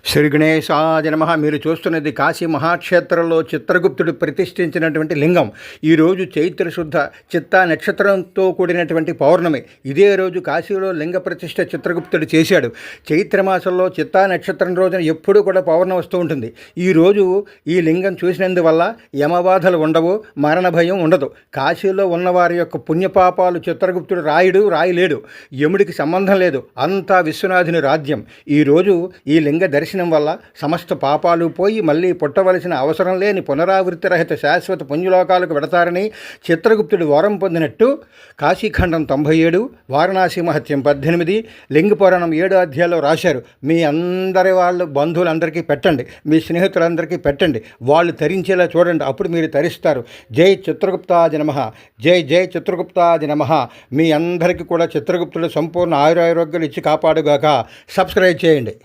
శ్రీ గణేశాయ నమః. మీరు చూస్తున్నది కాశీ మహాక్షేత్రంలో చిత్రగుప్తుడు ప్రతిష్ఠించినటువంటి లింగం. ఈరోజు చైత్ర శుద్ధ చిత్తా నక్షత్రంతో కూడినటువంటి పౌర్ణమి. ఇదే రోజు కాశీలో లింగ ప్రతిష్ఠ చిత్రగుప్తుడు చేశాడు. చైత్రమాసంలో చిత్తా నక్షత్రం రోజున ఎప్పుడూ కూడా పౌర్ణమి వస్తూ ఉంటుంది. ఈరోజు ఈ లింగం చూసినందువల్ల యమబాధలు ఉండవు, మరణ భయం ఉండదు. కాశీలో ఉన్నవారి యొక్క పుణ్యపాపాలు చిత్రగుప్తుడు రాయలేడు, యముడికి సంబంధం లేదు. అంతా విశ్వనాథుని రాజ్యం. ఈరోజు ఈ లింగ దర్శనం వల్ల సమస్త పాపాలు పోయి మళ్ళీ పుట్టవలసిన అవసరం లేని పునరావృత్తి రహిత శాశ్వత పుణ్యలోకాలకు వెడతారని చిత్రగుప్తుడు వరం పొందినట్టు కాశీఖండం 97, వారణాసి మహత్యం 18, లింగ పురాణం 7 అధ్యాయంలో రాశారు. మీ అందరి వాళ్ళు బంధువులందరికీ పెట్టండి, మీ స్నేహితులందరికీ పెట్టండి, వాళ్ళు తరించేలా చూడండి, అప్పుడు మీరు తరిస్తారు. జై చిత్రగుప్తాది నమః, జై జై చిత్రగుప్తాది నమః. మీ అందరికీ కూడా చిత్రగుప్తుడు సంపూర్ణ ఆయురారోగ్యాలు ఇచ్చి కాపాడుగాక. సబ్స్క్రైబ్ చేయండి.